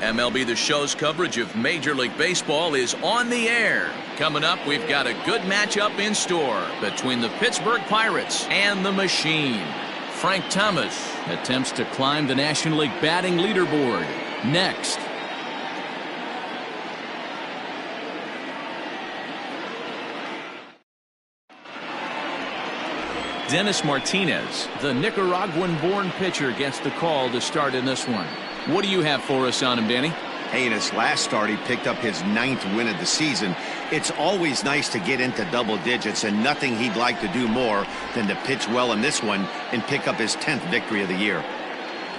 MLB The Show's coverage of Major League Baseball is on the air. Coming up, we've got a good matchup in store between the Pittsburgh Pirates and the Machine. Frank Thomas attempts to climb the National League batting leaderboard. Next. Dennis Martinez, the Nicaraguan-born pitcher, gets the call to start in this one. What do you have for us on him, Danny? Hey, in his last start, he picked up his 9th win of the season. It's always nice to get into double digits, and nothing he'd like to do more than to pitch well in this one and pick up his 10th victory of the year.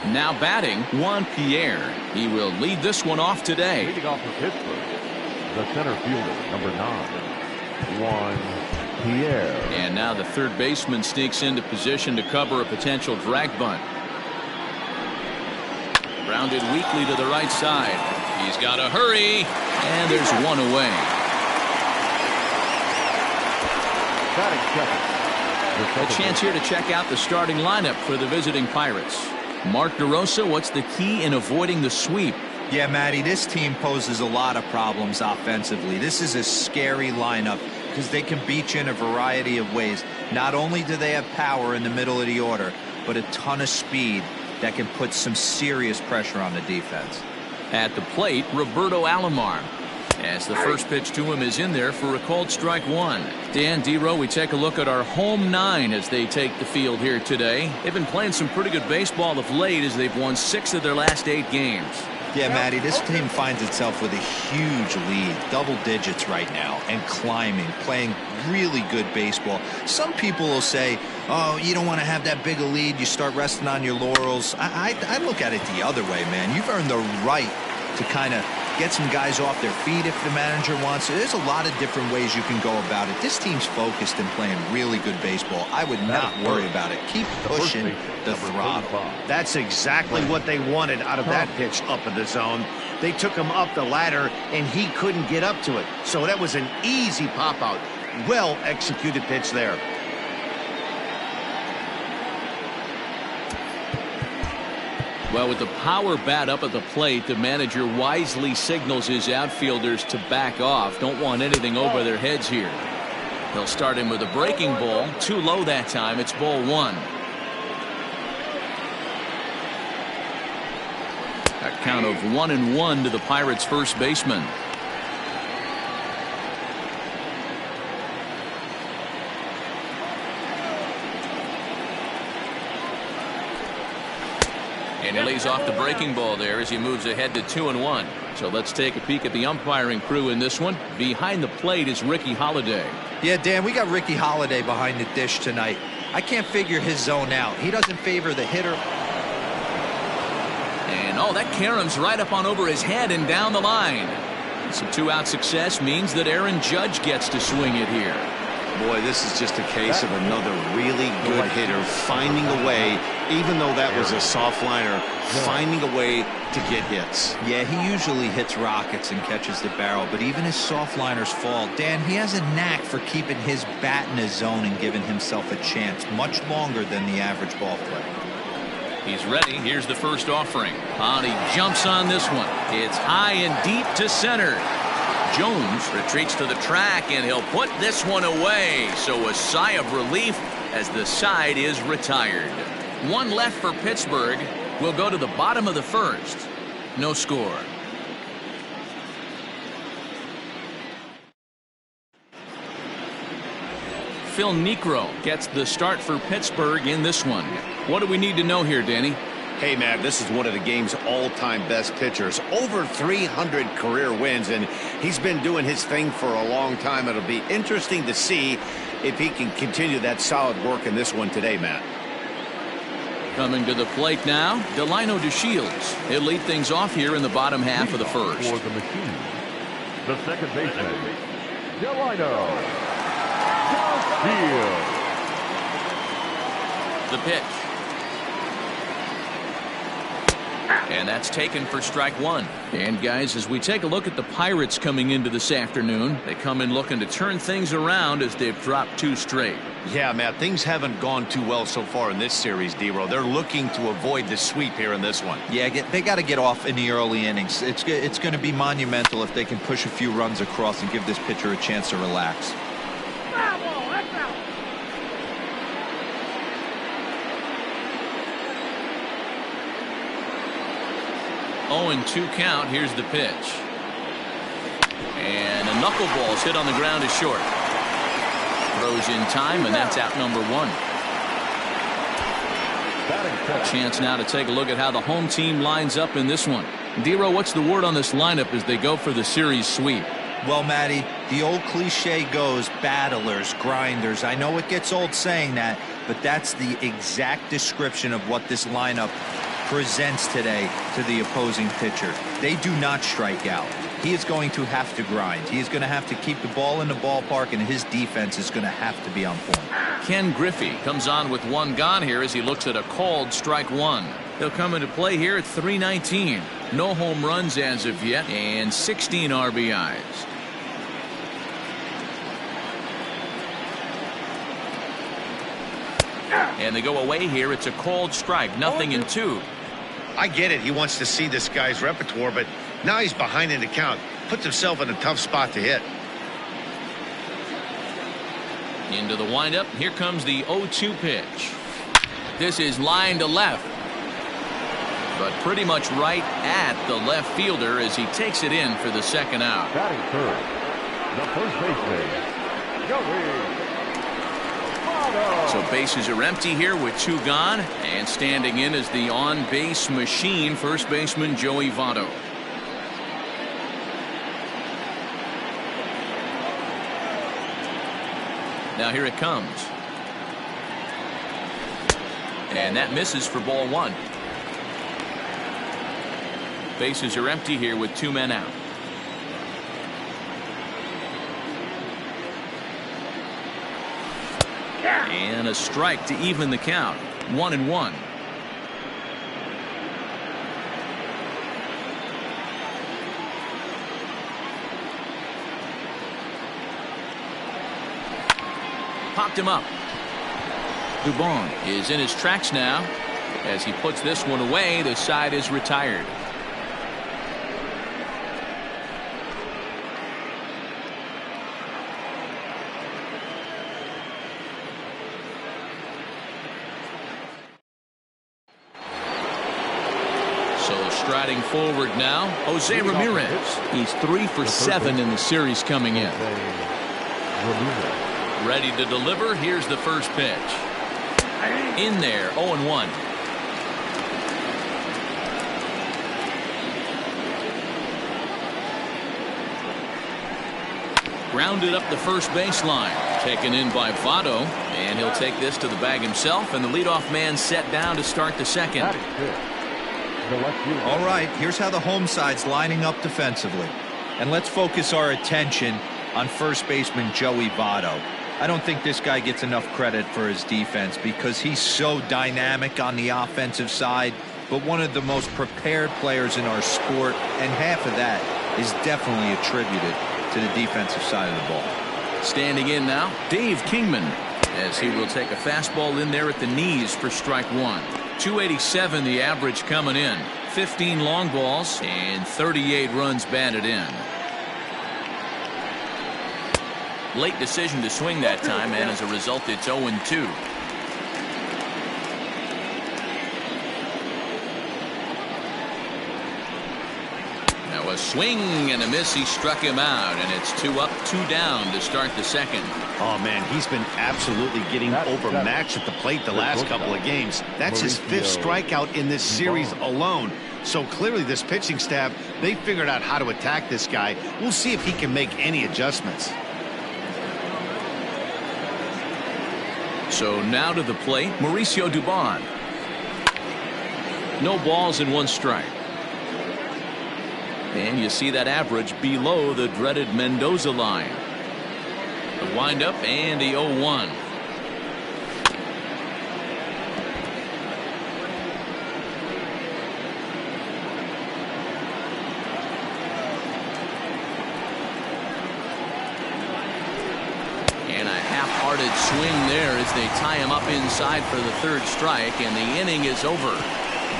Now batting, Juan Pierre. He will lead this one off today. Leading off for Pittsburgh, the center fielder, number 9, Juan Pierre. And now the third baseman sneaks into position to cover a potential drag bunt. Grounded weakly to the right side. He's got to hurry, and there's one away. A chance here to check out the starting lineup for the visiting Pirates. Mark DeRosa, what's the key in avoiding the sweep? Yeah, Matty, this team poses a lot of problems offensively. This is a scary lineup because they can beat you in a variety of ways. Not only do they have power in the middle of the order, but a ton of speed that can put some serious pressure on the defense. At the plate, Roberto Alomar. As the first pitch to him is in there for a called strike one. Dan Dero, we take a look at our home 9 as they take the field here today. They've been playing some pretty good baseball of late as they've won 6 of their last 8 games. Yeah, Matty, this team finds itself with a huge lead, double digits right now, and climbing, playing really good baseball. Some people will say, oh, you don't want to have that big a lead, you start resting on your laurels. I look at it the other way, man. You've earned the right to kind of get some guys off their feet if the manager wants to. There's a lot of different ways you can go about it. This team's focused and playing really good baseball. I would not worry about it. Keep pushing the throttle. That's exactly what they wanted out of that pitch up in the zone. They took him up the ladder, and he couldn't get up to it. So that was an easy pop-out. Well-executed pitch there. Well, with the power bat up at the plate, the manager wisely signals his outfielders to back off. Don't want anything over their heads here. He'll start him with a breaking ball. Too low that time. It's ball 1. A count of 1-1 to the Pirates' first baseman. And he lays off the breaking ball there as he moves ahead to 2-1. So let's take a peek at the umpiring crew in this one. Behind the plate is Ricky Holiday. Yeah, Dan, we got Ricky Holiday behind the dish tonight. I can't figure his zone out. He doesn't favor the hitter. And oh, that caroms right up on over his head and down the line. Some 2-out success means that Aaron Judge gets to swing it here. Boy, this is just a case of another really good hitter finding a way, even though that was a soft liner, finding a way to get hits. Yeah, he usually hits rockets and catches the barrel, but even his soft liners fall. Dan, he has a knack for keeping his bat in his zone and giving himself a chance much longer than the average ball player. He's ready. Here's the first offering. And he jumps on this one. It's high and deep to center. Jones retreats to the track, and he'll put this one away. So a sigh of relief as the side is retired. 1 left for Pittsburgh. We'll go to the bottom of the first. No score. Phil Niekro gets the start for Pittsburgh in this one. What do we need to know here, Danny? Hey, Matt, this is one of the game's all-time best pitchers. Over 300 career wins, and he's been doing his thing for a long time. It'll be interesting to see if he can continue that solid work in this one today, Matt. Coming to the plate now, Delino DeShields. He'll lead things off here in the bottom half of the first. For the Machine, the second baseman, Delino DeShields. The pitch. And that's taken for strike one. And guys, as we take a look at the Pirates coming into this afternoon, they come in looking to turn things around as they've dropped 2 straight. Yeah, Matt, things haven't gone too well so far in this series, D-Ro. They're looking to avoid the sweep here in this one. Yeah, they got to get off in the early innings. It's going to be monumental if they can push a few runs across and give this pitcher a chance to relax. 0-2 count. Here's the pitch. And a knuckleball's hit on the ground is short. Throws in time, and that's out number 1. A chance now to take a look at how the home team lines up in this one. D-Ro, what's the word on this lineup as they go for the series sweep? Well, Matty, the old cliche goes battlers, grinders. I know it gets old saying that, but that's the exact description of what this lineup presents today to the opposing pitcher. They do not strike out. He is going to have to grind. He is going to have to keep the ball in the ballpark, and his defense is going to have to be on point. Ken Griffey comes on with 1 gone here as he looks at a called strike 1. He'll come into play here at 319. No home runs as of yet, and 16 RBIs. And they go away here. It's a called strike. 0-2. I get it. He wants to see this guy's repertoire, but now he's behind in the count. Puts himself in a tough spot to hit. Into the windup. Here comes the 0-2 pitch. This is line to left, but pretty much right at the left fielder as he takes it in for the second out. Batting third, the first baseman, Joey. So bases are empty here with 2 gone, and standing in is the on-base machine, first baseman Joey Votto. Now here it comes. And that misses for ball 1. Bases are empty here with 2 men out. And a strike to even the count. 1-1. Popped him up. Dubon is in his tracks now. As he puts this one away, the side is retired. Striding forward now, Jose Ramirez. He's 3 for 7 in the series coming in. Ready to deliver. Here's the first pitch. In there, 0-1. Grounded up the first baseline. Taken in by Votto, and he'll take this to the bag himself, and the leadoff man set down to start the second. All right, here's how the home side's lining up defensively. And let's focus our attention on first baseman Joey Votto. I don't think this guy gets enough credit for his defense because he's so dynamic on the offensive side, but one of the most prepared players in our sport, and half of that is definitely attributed to the defensive side of the ball. Standing in now, Dave Kingman, as he will take a fastball in there at the knees for strike 1. 287 the average coming in. 15 long balls and 38 runs batted in. Late decision to swing that time, and as a result it's 0-2. Now a swing and a miss. He struck him out, and it's 2 up, 2 down to start the second. Oh, man, he's been absolutely getting overmatched at the plate the last couple of games. That's his 5th strikeout in this series alone. So clearly this pitching staff, they figured out how to attack this guy. We'll see if he can make any adjustments. So now to the plate, Mauricio Dubon. No balls and 1 strike. And you see that average below the dreaded Mendoza line. The windup and the 0-1. Guarded swing there as they tie him up inside for the third strike, and the inning is over.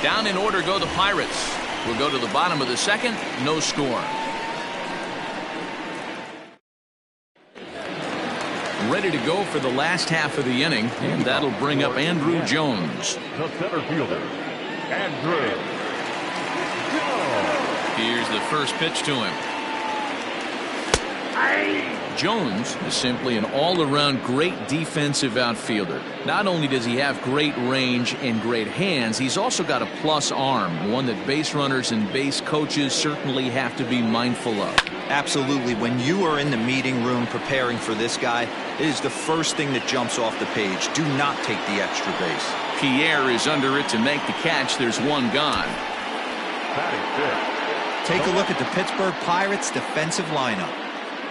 Down in order go the Pirates. We'll go to the bottom of the second. No score. Ready to go for the last half of the inning, and that'll bring up Andrew Jones. The center fielder, Andrew Jones. Here's the first pitch to him. Jones is simply an all-around great defensive outfielder. Not only does he have great range and great hands, he's also got a plus arm, one that base runners and base coaches certainly have to be mindful of. Absolutely. When you are in the meeting room preparing for this guy, it is the first thing that jumps off the page. Do not take the extra base. Pierre is under it to make the catch. There's one gone. Take a look at the Pittsburgh Pirates defensive lineup.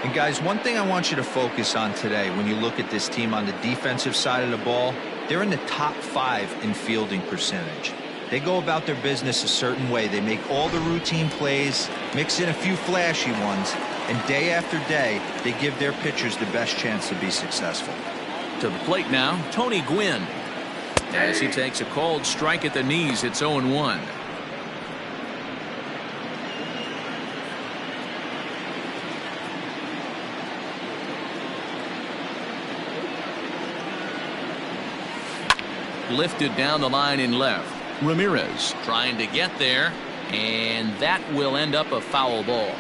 And guys, one thing I want you to focus on today when you look at this team on the defensive side of the ball, they're in the top 5 in fielding percentage. They go about their business a certain way. They make all the routine plays, mix in a few flashy ones, and day after day, they give their pitchers the best chance to be successful. To the plate now, Tony Gwynn. As he takes a called strike at the knees, it's 0-1. Lifted down the line in left. Ramirez trying to get there, and that will end up a foul ball.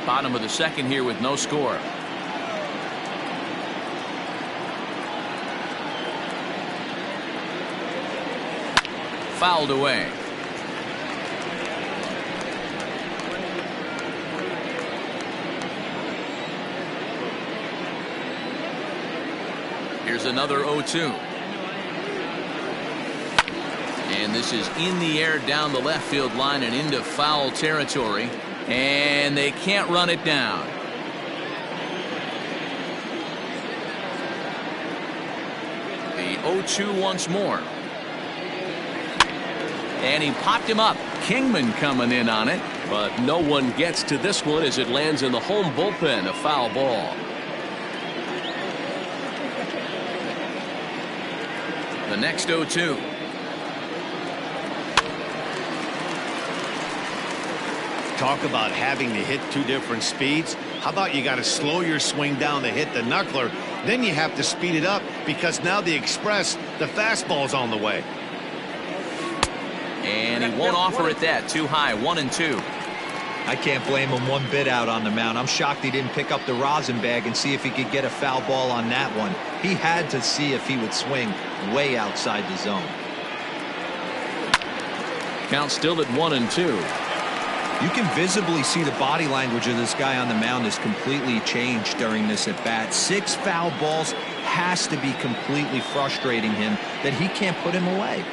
Bottom of the second here with no score. Fouled away. Here's another 0-2. And this is in the air down the left field line and into foul territory. And they can't run it down. The 0-2 once more. And he popped him up. Kingman coming in on it. But no one gets to this one as it lands in the home bullpen. A foul ball. The next 0-2. Talk about having to hit 2 different speeds. How about you got to slow your swing down to hit the knuckler, then you have to speed it up because now the express, the fastball's on the way. And he won't offer it that. Too high. 1-2. I can't blame him one bit out on the mound. I'm shocked he didn't pick up the rosin bag and see if he could get a foul ball on that one. He had to see if he would swing way outside the zone. Count still at 1-2. You can visibly see the body language of this guy on the mound is completely changed during this at bat. 6 foul balls has to be completely frustrating him that he can't put him away.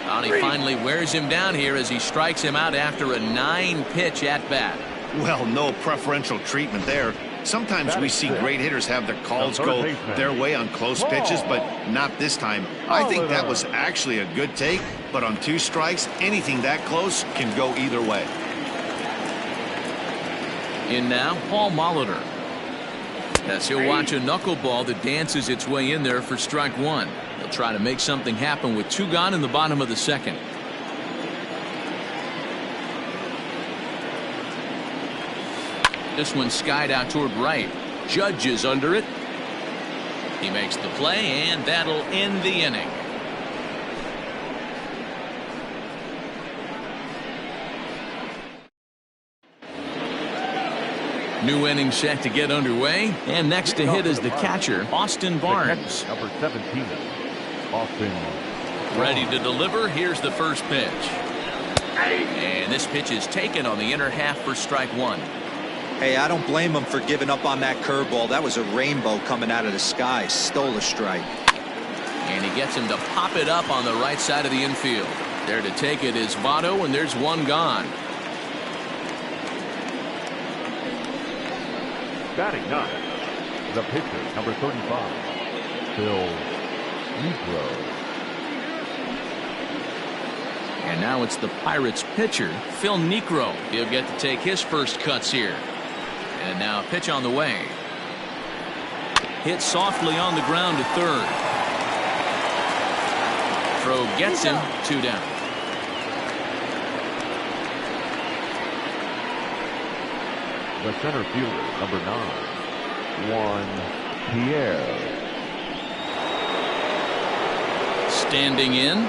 And he finally wears him down here as he strikes him out after a 9-pitch at bat. Well, no preferential treatment there. Sometimes we see great hitters have their calls go their way on close pitches, but not this time. I think that was actually a good take, but on 2 strikes, anything that close can go either way. In now, Paul Molitor. As he'll watch a knuckleball that dances its way in there for strike 1. He'll try to make something happen with 2 gone in the bottom of the second. This one skied out toward right. Judge is under it. He makes the play, and that'll end the inning. New inning set to get underway, and next to hit is the catcher, Austin Barnes. Number 17, Austin. Ready to deliver. Here's the first pitch. And this pitch is taken on the inner half for strike 1. Hey, I don't blame him for giving up on that curveball. That was a rainbow coming out of the sky. Stole a strike. And he gets him to pop it up on the right side of the infield. There to take it is Votto, and there's 1 gone. Batting 9, the pitcher, number 35, Phil Niekro. And now it's the Pirates pitcher, Phil Niekro. He'll get to take his first cuts here. And now a pitch on the way. Hit softly on the ground to third. Throw gets him. 2 down. The center fielder, number 9, Pierre. Standing in,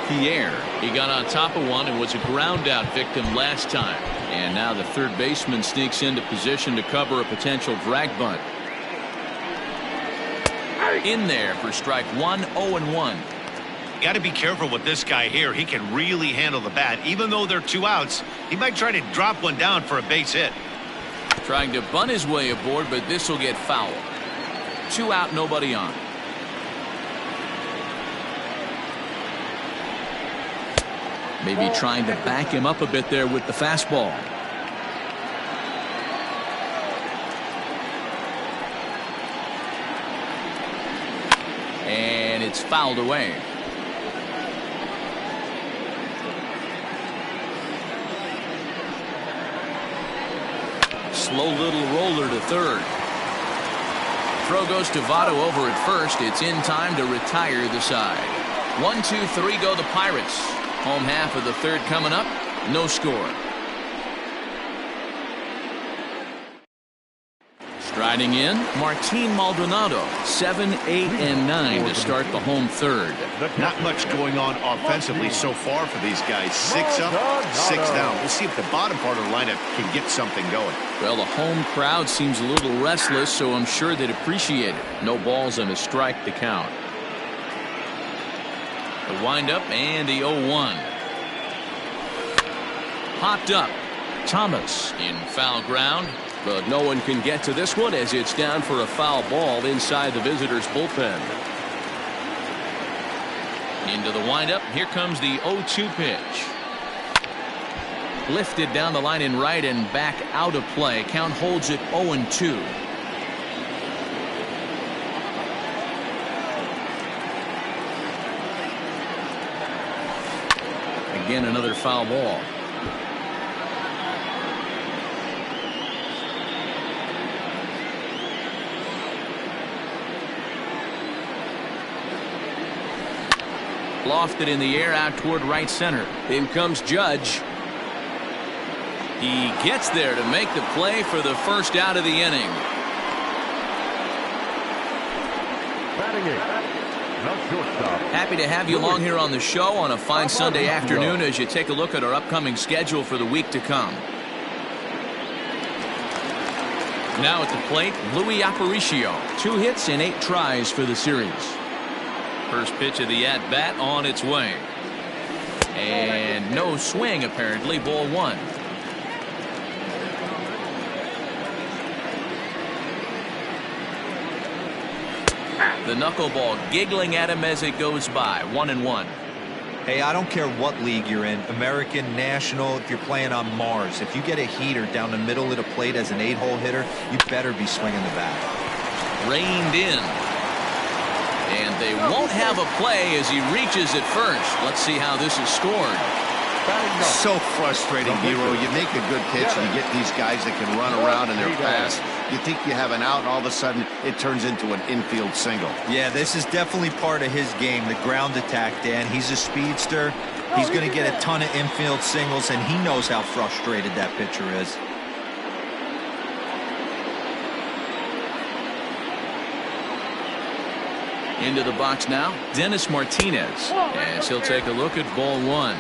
Pierre. He got on top of one and was a ground out victim last time. And now the third baseman sneaks into position to cover a potential drag bunt. In there for strike 1, 0-1. Got to be careful with this guy here. He can really handle the bat. Even though they're 2 outs, he might try to drop one down for a base hit. Trying to bunt his way aboard, but this will get foul. 2 out, nobody on. Maybe trying to back him up a bit there with the fastball. And it's fouled away. Slow little roller to third. Throw goes to Votto over at first. It's in time to retire the side. 1, 2, 3 go the Pirates. Home half of the third coming up. No score. Striding in, Martin Maldonado. 7, 8, and 9 to start the home third. Not much going on offensively so far for these guys. 6 up, 6 down. We'll see if the bottom part of the lineup can get something going. Well, the home crowd seems a little restless, so I'm sure they'd appreciate it. No balls and a strike to count. The windup and the 0-1. Popped up. Thomas in foul ground, but no one can get to this one as it's down for a foul ball inside the visitors' bullpen. Into the windup. Here comes the 0-2 pitch. Lifted down the line in right and back out of play. Count holds it 0-2. Again, another foul ball. Lofted in the air out toward right center. In comes Judge. He gets there to make the play for the first out of the inning. Batting it, the shortstop. Happy to have you along here on the show on a fine Sunday afternoon as you take a look at our upcoming schedule for the week to come. Now at the plate, Luis Aparicio. 2 hits and 8 tries for the series. First pitch of the at-bat on its way. And no swing, apparently. Ball 1. The knuckleball giggling at him as it goes by. 1-1. Hey, I don't care what league you're in, American, National, if you're playing on Mars. If you get a heater down the middle of the plate as an 8-hole hitter, you better be swinging the bat. Reined in. And they won't have a play as he reaches it first. Let's see how this is scored. So frustrating, Niekro. You make a good pitch and you get these guys that can run around and they're fast. You think you have an out and all of a sudden it turns into an infield single. Yeah, this is definitely part of his game, the ground attack, Dan. He's a speedster. He's going to get a ton of infield singles, and he knows how frustrated that pitcher is. Into the box now, Dennis Martinez, as he'll take a look at ball 1.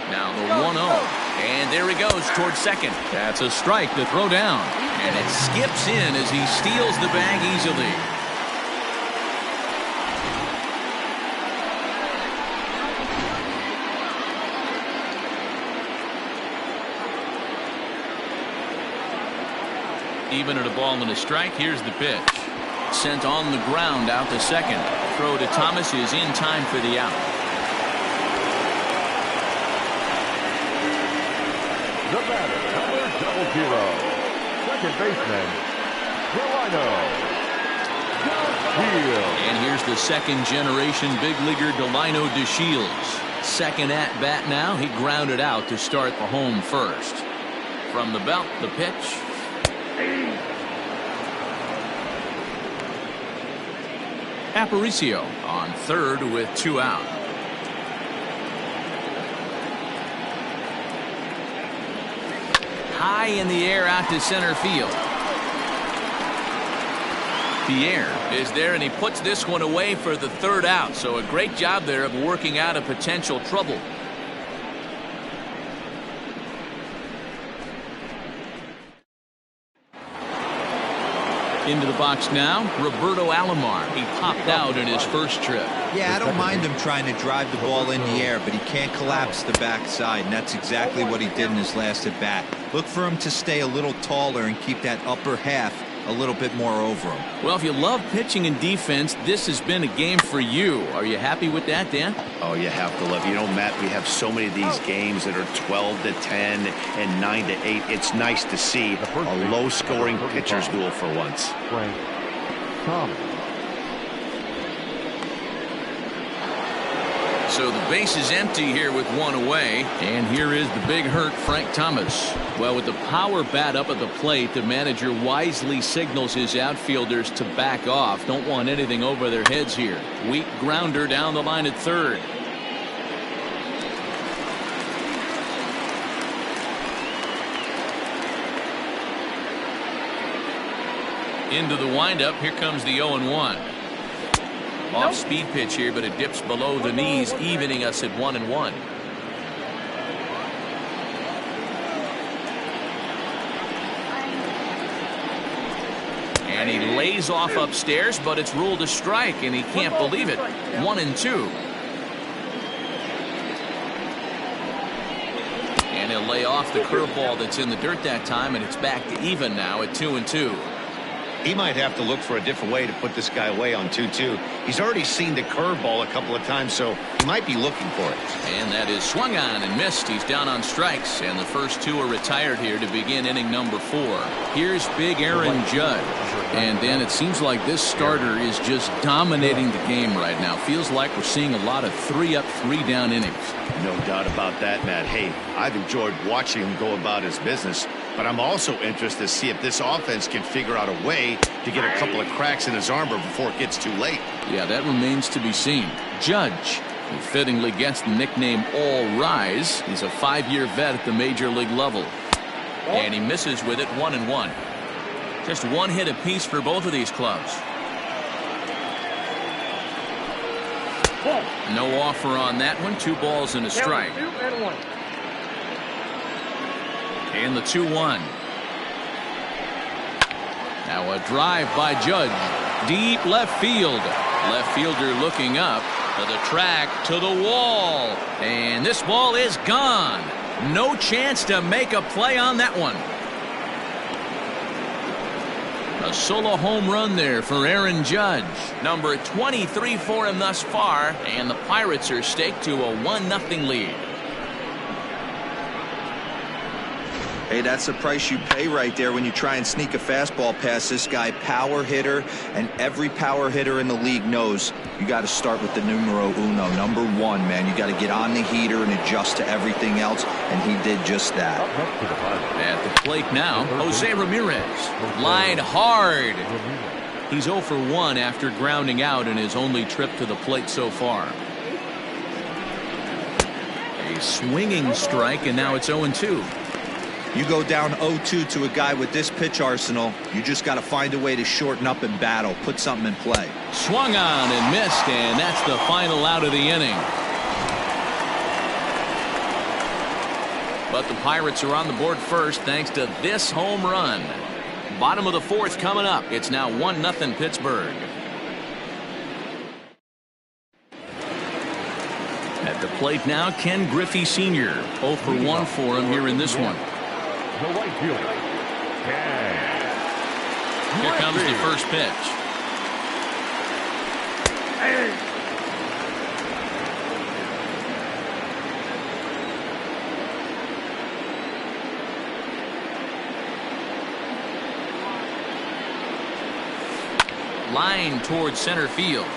Now the 1-0, and there he goes towards second. That's a strike to throw down, and it skips in as he steals the bag easily. Even at a ball and a strike. Here's the pitch. Sent on the ground out to second. Throw to Thomas is in time for the out. The batter, number 00, second baseman, Delino. And here's the second generation big leaguer Delino DeShields. Second at bat now. He grounded out to start the home first. From the belt, the pitch. Aparicio on third with 2 out. High in the air out to center field. Pierre is there, and he puts this one away for the 3rd out. So a great job there of working out a potential trouble. Into the box now, Roberto Alomar. He popped out in his first trip. Yeah, I don't mind him trying to drive the ball in the air, but he can't collapse the backside, and that's exactly what he did in his last at bat. Look for him to stay a little taller and keep that upper half a little bit more over him. Well, if you love pitching and defense, this has been a game for you. Are you happy with that, Dan? Oh, you have to love. You know, Matt, we have so many of these games that are 12-10 and 9-8. It's nice to see a low-scoring pitcher's duel for once. Frank Thomas. So the base is empty here with 1 away, and here is the big hurt, Frank Thomas. Well, with the power bat up at the plate, the manager wisely signals his outfielders to back off. Don't want anything over their heads here. Weak grounder down the line at third. Into the windup, here comes the 0-1. Off speed pitch here, but it dips below the knees, evening us at 1-1. And he lays off upstairs, but it's ruled a strike, and he can't believe it. 1-2. And he'll lay off the curveball that's in the dirt that time, and it's back to even now at 2-2. He might have to look for a different way to put this guy away on 2-2. He's already seen the curveball a couple of times, so he might be looking for it. And that is swung on and missed. He's down on strikes, and the first 2 are retired here to begin inning number 4. Here's big Aaron Judge. And then it seems like this starter is just dominating the game right now. Feels like we're seeing a lot of 3-up, 3-down innings. No doubt about that, Matt. Hey, I've enjoyed watching him go about his business, but I'm also interested to see if this offense can figure out a way to get a couple of cracks in his armor before it gets too late. Yeah, that remains to be seen. Judge, who fittingly gets the nickname All Rise, he's a 5-year vet at the major league level. And he misses with it 1-1. Just 1 hit apiece for both of these clubs. No offer on that one. 2 balls and a strike. And the 2-1. Now a drive by Judge. Deep left field. Left fielder looking up to the track, to the wall. And this ball is gone. No chance to make a play on that one. A solo home run there for Aaron Judge. Number 23 for him thus far. And the Pirates are staked to a 1-0 lead. Hey, that's the price you pay right there when you try and sneak a fastball past this guy. Power hitter, and every power hitter in the league knows you got to start with the numero uno, number 1, man. You got to get on the heater and adjust to everything else, and he did just that. At the plate now, Jose Ramirez. Line hard. He's 0 for 1 after grounding out in his only trip to the plate so far. A swinging strike, and now it's 0-2. You go down 0-2 to a guy with this pitch arsenal, you just got to find a way to shorten up and battle, put something in play. Swung on and missed, and that's the final out of the inning. But the Pirates are on the board first thanks to this home run. Bottom of the 4th coming up. It's now 1-0 Pittsburgh. At the plate now, Ken Griffey Sr. 0 for 1 for him here in this one. The right fielder. Here comes the first pitch. Line towards center field.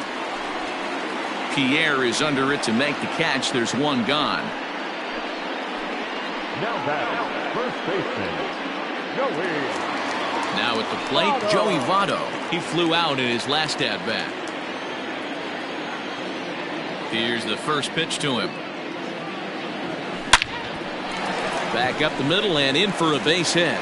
Pierre is under it to make the catch. There's one gone. Now batting, first baseman, Joey. Now at the plate, Joey Votto. He flew out in his last at-bat. Here's the first pitch to him. Back up the middle and in for a base hit.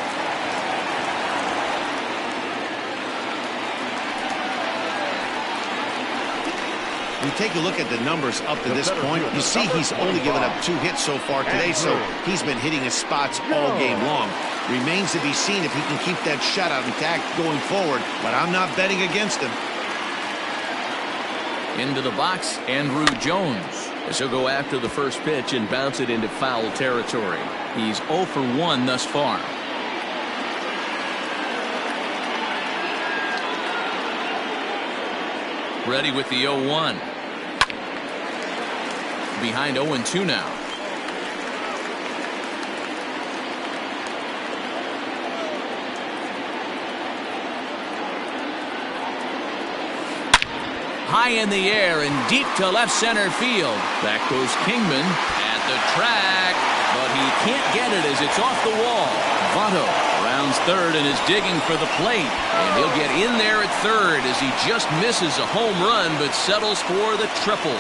You take a look at the numbers up to this point, you see he's only given up 2 hits so far today, so he's been hitting his spots all game long. Remains to be seen if he can keep that shutout intact going forward, but I'm not betting against him. Into the box, Andrew Jones, as he'll go after the first pitch and bounce it into foul territory. He's 0 for 1 thus far. Ready with the 0-1. Behind 0-2 now. High in the air and deep to left center field. Back goes Kingman at the track, but he can't get it as it's off the wall. Votto rounds third and is digging for the plate, and he'll get in there at third as he just misses a home run but settles for the triple.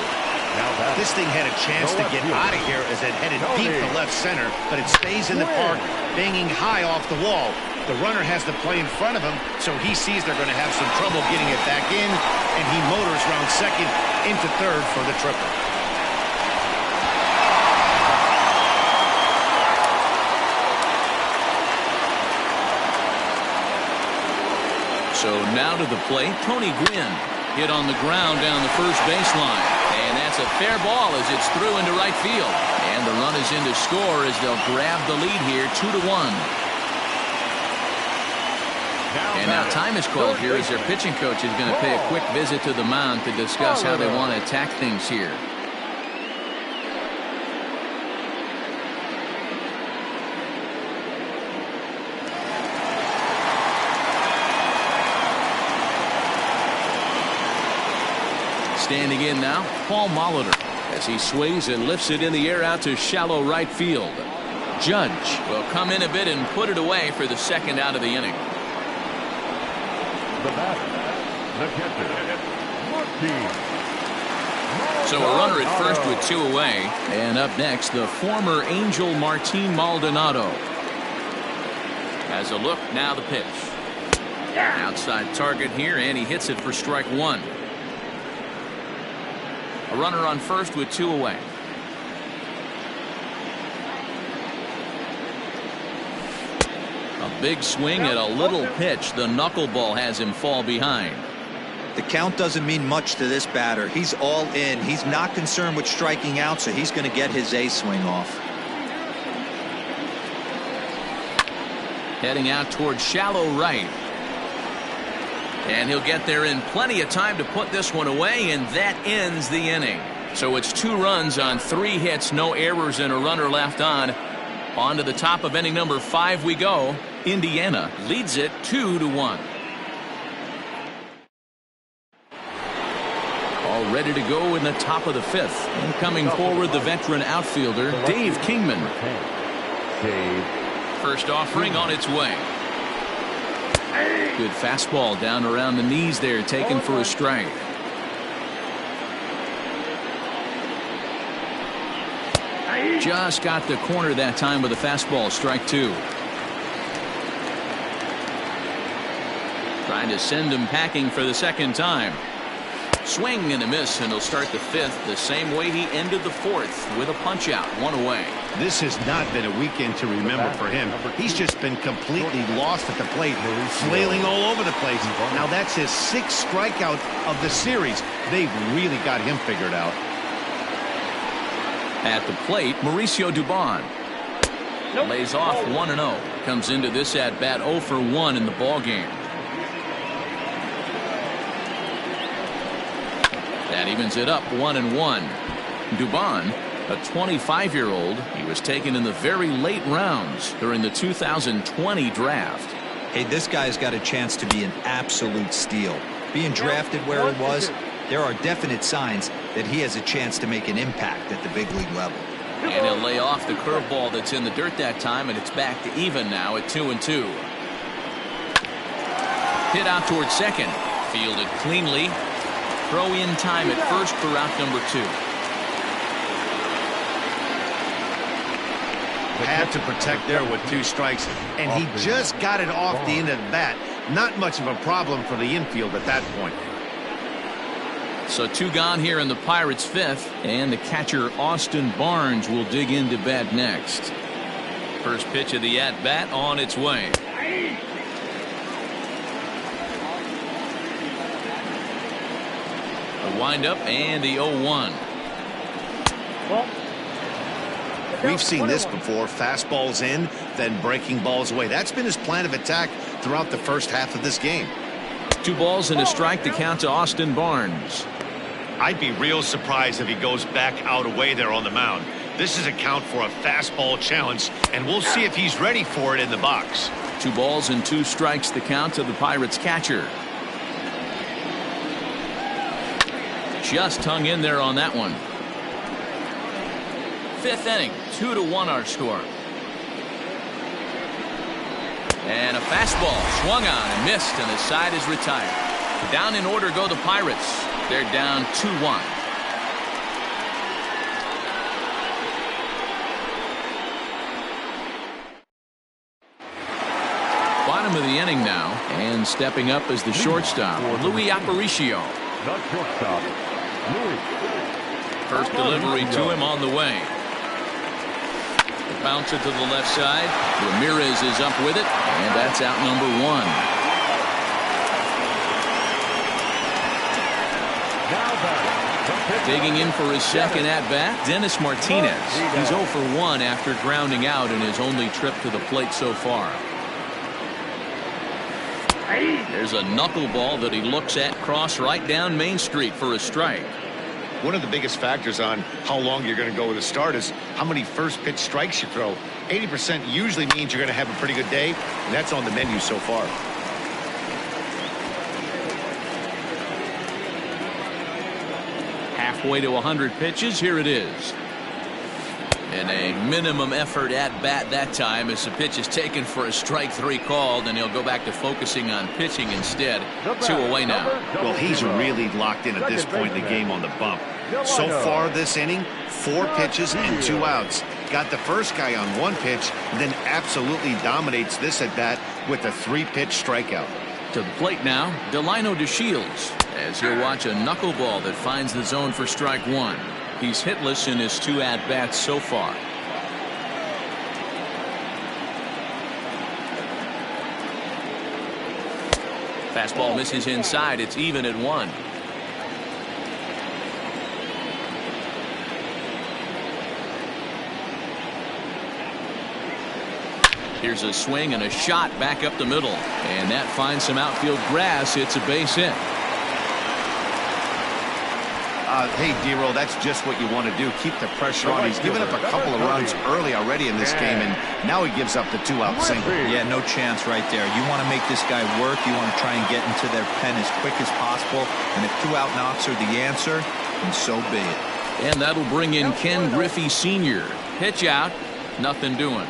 This thing had a chance to get out of here as it headed deep to left center, but it stays in the park, banging high off the wall. The runner has the play in front of him, so he sees they're going to have some trouble getting it back in, and he motors round second into third for the triple. So now to the plate, Tony Gwynn hit on the ground down the first baseline. And that's a fair ball as it's through into right field. And the run is in to score as they'll grab the lead here 2-1. And now time is called here as their pitching coach is going to pay a quick visit to the mound to discuss how they want to attack things here. Standing in now, Paul Molitor, as he sways and lifts it in the air out to shallow right field. Judge will come in a bit and put it away for the second out of the inning. The batter, the catcher, Martinez. So a runner at first with 2 away. And up next, the former Angel Martin Maldonado. Has a look, now the pitch. Outside target here, and he hits it for strike 1. A runner on first with 2 away. A big swing at a little pitch. The knuckleball has him fall behind. The count doesn't mean much to this batter. He's all in. He's not concerned with striking out, so he's going to get his A swing off. Heading out towards shallow right. And he'll get there in plenty of time to put this one away, and that ends the inning. So it's 2 runs on 3 hits, no errors, and a runner left on. On to the top of inning number 5 we go. Indiana leads it 2-1. All ready to go in the top of the 5th. And coming forward, the veteran outfielder, Dave Kingman. First offering on its way. Good fastball down around the knees there, taken for a strike. Just got the corner that time with a fastball, strike 2. Trying to send him packing for the second time. Swing and a miss, and he'll start the 5th the same way he ended the 4th with a punch out, 1 away. This has not been a weekend to remember for him. He's just been completely lost at the plate, flailing all over the place. Now that's his 6th strikeout of the series. They've really got him figured out. At the plate, Mauricio Dubon lays off 1-0. Comes into this at bat 0 for 1 in the ball game. That evens it up 1-1. Dubon, a 25-year-old, he was taken in the very late rounds during the 2020 draft. Hey, this guy's got a chance to be an absolute steal. Being drafted where he was, there are definite signs that he has a chance to make an impact at the big league level. And he'll lay off the curveball that's in the dirt that time, and it's back to even now at 2-2. Hit out towards second. Fielded cleanly. Throw in time at first for out number 2. Had to protect there with 2 strikes, and he just got it off the end of the bat. Not much of a problem for the infield at that point. So 2 gone here in the Pirates' 5th, and the catcher Austin Barnes will dig into bat next. First pitch of the at-bat on its way. The windup and the 0-1. We've seen this before. Fastballs in, then breaking balls away. That's been his plan of attack throughout the first half of this game. 2 balls and a strike to count to Austin Barnes. I'd be real surprised if he goes back out away there on the mound. This is a count for a fastball challenge, and we'll see if he's ready for it in the box. 2 balls and 2 strikes to count to the Pirates catcher. Just hung in there on that one. 5th inning, 2-1 our score. And a fastball swung on and missed, and the side is retired. Down in order go the Pirates. They're down 2-1. Bottom of the inning now, and stepping up as the shortstop, Louis Aparicio. Not shortstop, Louis. First delivery to him on the way. Bounce it to the left side. Ramirez is up with it, and that's out number 1. Digging in for his second at-bat, Dennis Martinez. He's 0 for 1 after grounding out in his only trip to the plate so far. There's a knuckleball that he looks at cross right down Main Street for a strike. One of the biggest factors on how long you're going to go with a start is how many first pitch strikes you throw. 80% usually means you're going to have a pretty good day, and that's on the menu so far. Halfway to 100 pitches, here it is. And a minimum effort at bat that time as the pitch is taken for a strike 3 called, and he'll go back to focusing on pitching instead. 2 away now. Well, he's really locked in at this point in the game on the bump. So far this inning, 4 pitches and 2 outs. Got the first guy on 1 pitch, and then absolutely dominates this at bat with a 3-pitch strikeout. To the plate now, Delino DeShields, as he'll watch a knuckleball that finds the zone for strike 1. He's hitless in his 2 at-bats so far. Fastball misses inside. It's even at 1. Here's a swing and a shot back up the middle, and that finds some outfield grass. It's a base hit. Hey, D-Roll, that's just what you want to do. Keep the pressure on. He's given up a couple of runs early already in this game, and now he gives up the 2-out single. Yeah, no chance right there. You want to make this guy work. You want to try and get into their pen as quick as possible, and if 2-out knocks are the answer, then so be it. And that'll bring in Ken Griffey Sr. Pitch out, nothing doing.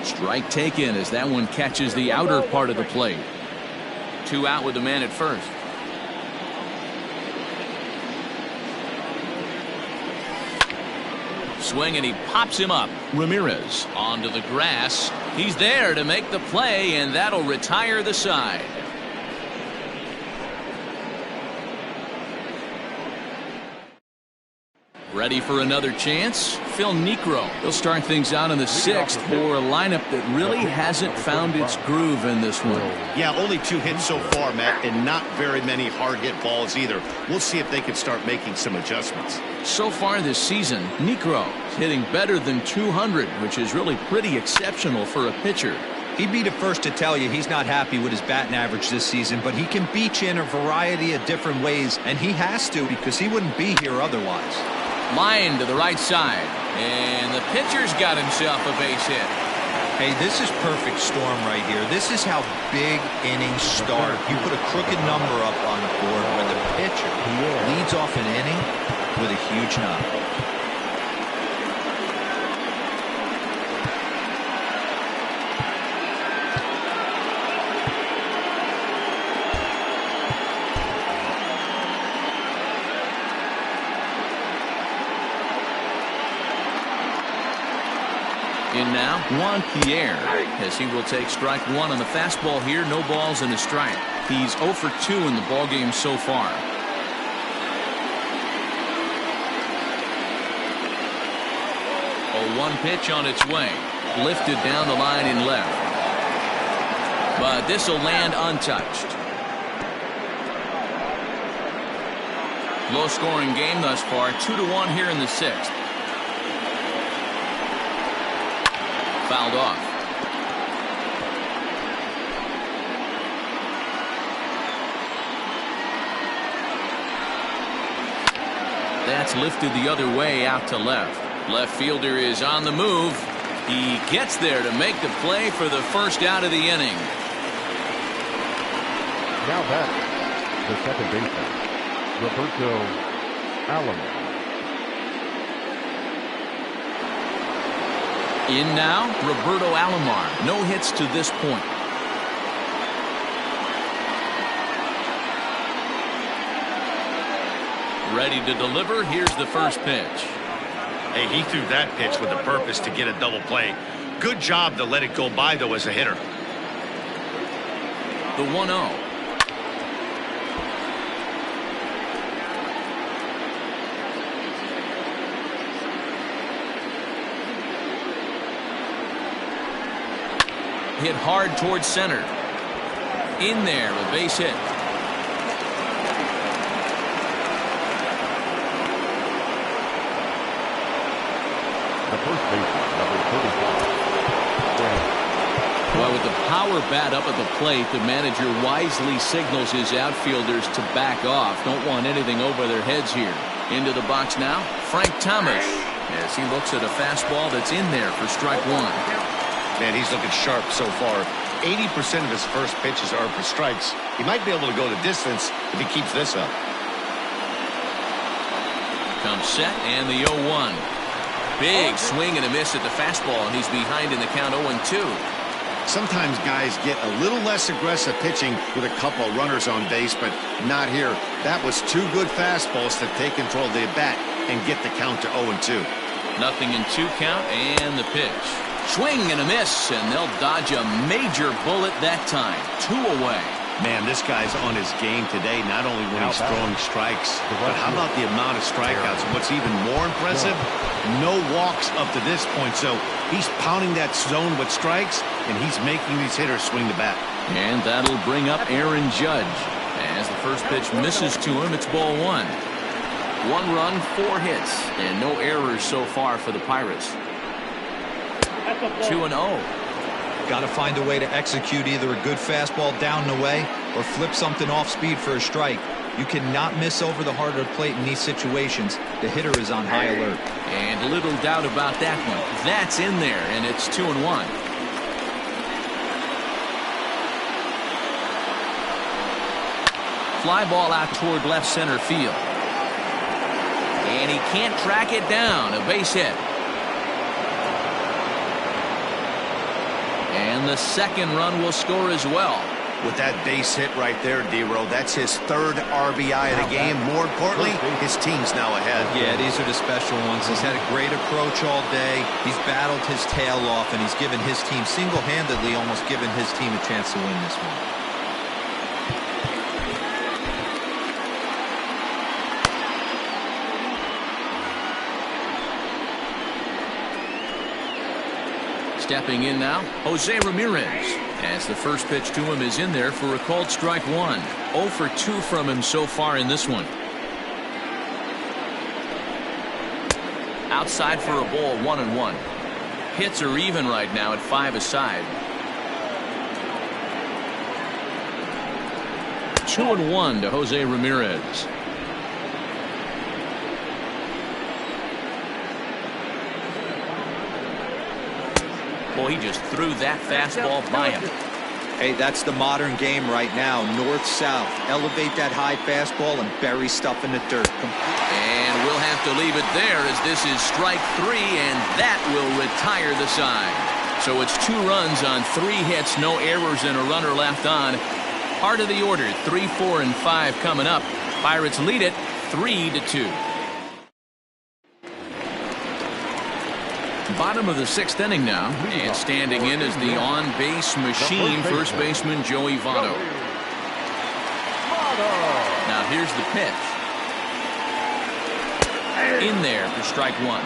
Strike taken as that one catches the outer part of the plate. 2 out with the man at first. Swing and he pops him up. Ramirez onto the grass. He's there to make the play, and that'll retire the side. Ready for another chance? Phil Niekro. He'll start things out in the 6th for a lineup that really hasn't found its groove in this one. Yeah, only 2 hits so far, Matt, and not very many hard hit balls either. We'll see if they can start making some adjustments. So far this season, Niekro is hitting better than 200, which is really pretty exceptional for a pitcher. He'd be the first to tell you he's not happy with his batting average this season, but he can beat you in a variety of different ways, and he has to because he wouldn't be here otherwise. Line to the right side. And the pitcher's got himself a base hit. Hey, this is perfect storm right here. This is how big innings start. You put a crooked number up on the board where the pitcher leads off an inning with a huge knock. In now, Juan Pierre, as he will take strike one on the fastball here. No balls and a strike. He's 0 for 2 in the ballgame so far. 0-1 pitch on its way. Lifted down the line in left. But this will land untouched. Low scoring game thus far. 2-1 here in the 6th. Fouled off. That's lifted the other way out to left. Left fielder is on the move. He gets there to make the play for the first out of the inning. Now back, the second baseman, Roberto Alomar. In now, Roberto Alomar. No hits to this point. Ready to deliver. Here's the first pitch. Hey, he threw that pitch with a purpose to get a double play. Good job to let it go by, though, as a hitter. The 1-0. Hit hard towards center. In there, a base hit. The first baseman, number 35. Well, with the power bat up at the plate, the manager wisely signals his outfielders to back off. Don't want anything over their heads here. Into the box now, Frank Thomas, as he looks at a fastball that's in there for strike one. Man, he's looking sharp so far. 80% of his first pitches are for strikes. He might be able to go the distance if he keeps this up. Comes set and the 0-1. Big swing and a miss at the fastball, and he's behind in the count 0-2. Sometimes guys get a little less aggressive pitching with a couple of runners on base, but not here. That was two good fastballs to take control of the bat and get the count to 0-2. Nothing in 2 count, and the pitch. Swing and a miss, and they'll dodge a major bullet that time. 2 away. Man, this guy's on his game today, not only when he's throwing strikes, but how about the amount of strikeouts? What's even more impressive, no walks up to this point. So he's pounding that zone with strikes, and he's making these hitters swing the bat. And that'll bring up Aaron Judge. As the first pitch misses to him, it's ball 1. 1 run, 4 hits, and no errors so far for the Pirates. 2-0. Got to find a way to execute either a good fastball down and away or flip something off speed for a strike. You cannot miss over the heart of the plate in these situations. The hitter is on high alert. And little doubt about that one. That's in there, and it's 2-1. Fly ball out toward left center field. And he can't track it down. A base hit. And the second run will score as well. With that base hit right there, D-Row, that's his 3rd RBI of the game. More importantly, his team's now ahead. Yeah, these are the special ones. He's had a great approach all day. He's battled his tail off, and he's given his team single-handedly, almost given his team a chance to win this one. Stepping in now, Jose Ramirez, as the first pitch to him is in there for a called strike 1. 0 for 2 from him so far in this one. Outside for a ball, 1-1. Hits are even right now at 5 aside. 2-1 to Jose Ramirez. Well, he just threw that fastball by him. Hey, that's the modern game right now. North-south. Elevate that high fastball and bury stuff in the dirt. And we'll have to leave it there as this is strike 3, and that will retire the side. So it's 2 runs on 3 hits, no errors, and a runner left on. Part of the order, 3, 4, and 5 coming up. Pirates lead it 3-2. Bottom of the 6th inning now, and standing in is the on-base machine, first baseman Joey Votto. Now here's the pitch. In there for strike 1.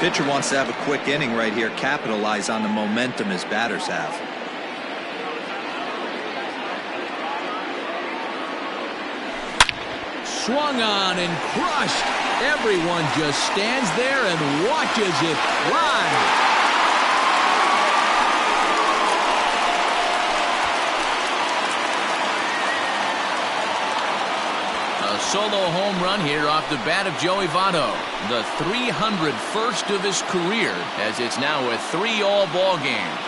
Pitcher wants to have a quick inning right here, capitalize on the momentum his batters have. Swung on and crushed. Everyone just stands there and watches it fly. A solo home run here off the bat of Joey Votto. The 301st of his career, as it's now a 3-all ball game.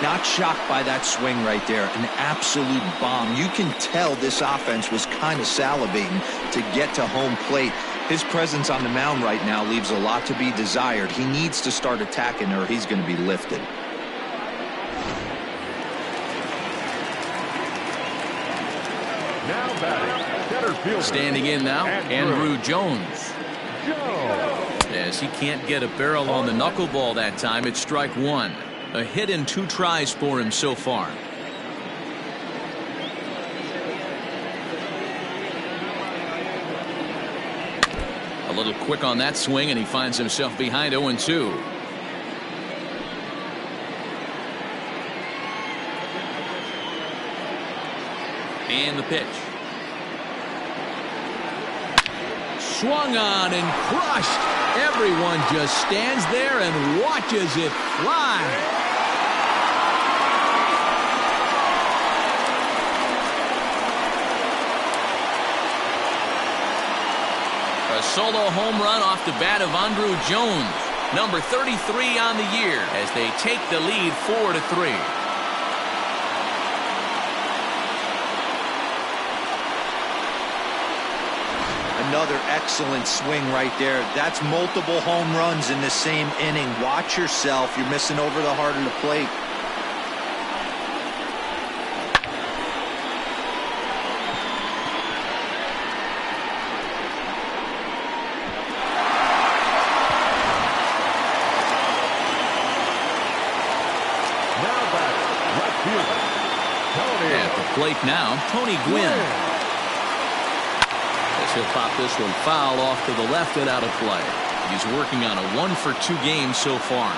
Not shocked by that swing right there. An absolute bomb. You can tell this offense was kind of salivating to get to home plate. His presence on the mound right now leaves a lot to be desired. He needs to start attacking or he's going to be lifted. Now batting, center fielder. Standing in now, Andrew Jones. As he can't get a barrel on the knuckleball that time, it's strike 1. A hit in 2 tries for him so far. A little quick on that swing, and he finds himself behind 0-2. And the pitch. Swung on and crushed. Everyone just stands there and watches it fly. A solo home run off the bat of Andrew Jones, number 33 on the year, as they take the lead 4-3. Another excellent swing right there. That's multiple home runs in the same inning. Watch yourself. You're missing over the heart of the plate. At the plate now, Tony Gwynn. As he'll pop this one foul off to the left and out of play. He's working on a 1-for-2 game so far.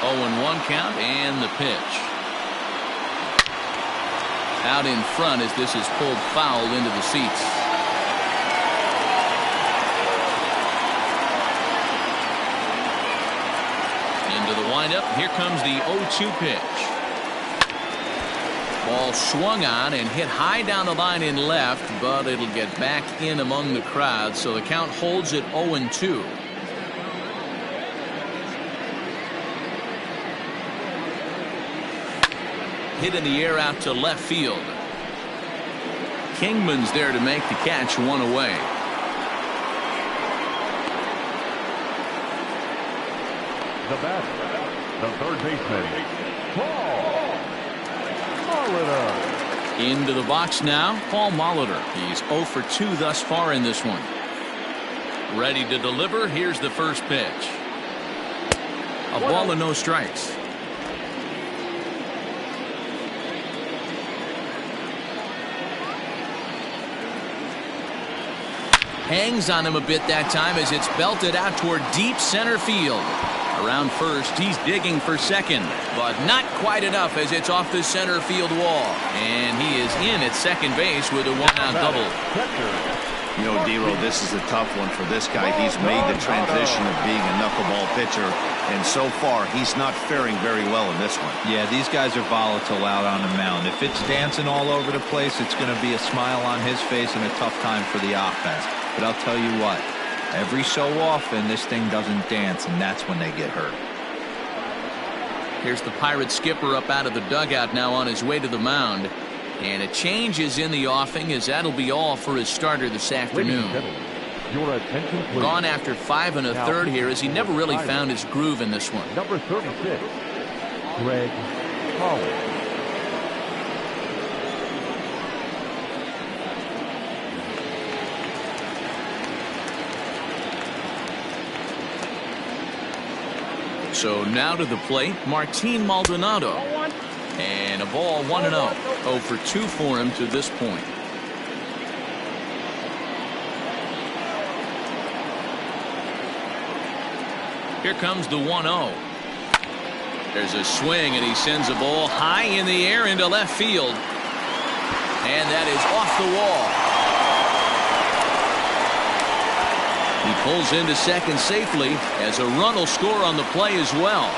Oh, 1 count and the pitch. Out in front as this is pulled foul into the seats. Into the windup. Here comes the 0-2 pitch. Ball swung on and hit high down the line in left, but it'll get back in among the crowd, so the count holds at 0-2. Hit in the air out to left field. Kingman's there to make the catch, 1 away. The batter, the third baseman, Paul Molitor. Into the box now, Paul Molitor. He's 0 for 2 thus far in this one. Ready to deliver. Here's the first pitch. A ball and no strikes. Hangs on him a bit that time as it's belted out toward deep center field. Around first, he's digging for second, but not quite enough as it's off the center field wall. And he is in at second base with a 1-out double. You know, D-Row, this is a tough one for this guy. He's made the transition of being a knuckleball pitcher, and so far he's not faring very well in this one. Yeah, these guys are volatile out on the mound. If it's dancing all over the place, it's going to be a smile on his face and a tough time for the offense. But I'll tell you what, every so often this thing doesn't dance, and that's when they get hurt. Here's the Pirate skipper up out of the dugout now on his way to the mound. And a change is in the offing, as that'll be all for his starter this afternoon. Your attention, please. Gone after 5 1/3 here, as he never really found his groove in this one. Number 36, Greg Crosley. So now to the plate, Martin Maldonado. And a ball 1-0. 0 for 2 for him to this point. Here comes the 1-0. There's a swing, and he sends a ball high in the air into left field. And that is off the wall. He pulls into second safely, as a run will score on the play as well.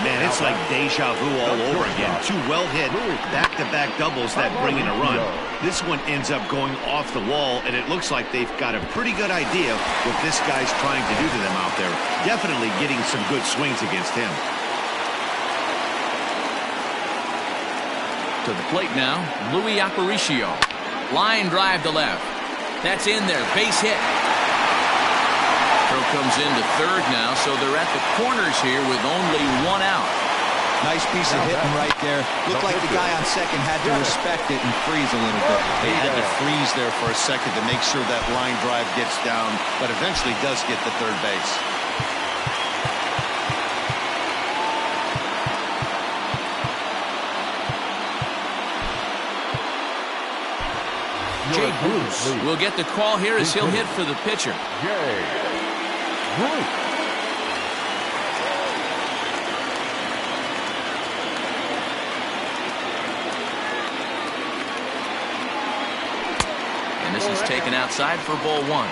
Man, it's like deja vu all over again. 2 well-hit back-to-back doubles that bring in a run. This one ends up going off the wall, and it looks like they've got a pretty good idea what this guy's trying to do to them out there. Definitely getting some good swings against him. To the plate now, Luis Aparicio. Line drive to left. That's in there. Base hit. Throw comes into third now, so they're at the corners here with only 1 out. Nice piece of hitting right there. Looked like the guy on second had to respect it and freeze a little bit. They had to freeze there for a second to make sure that line drive gets down, but eventually does get to third base. Jay Bruce will get the call here as he'll hit for the pitcher. And this is taken outside for ball 1.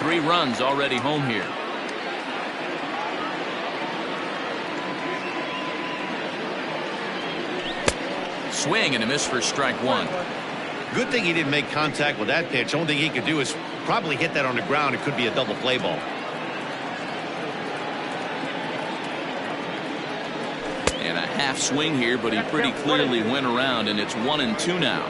3 runs already home here. Swing and a miss for strike 1. Good thing he didn't make contact with that pitch. Only thing he could do is probably hit that on the ground. It could be a double play ball. And a half swing here, but he pretty clearly went around, and it's 1-2 now.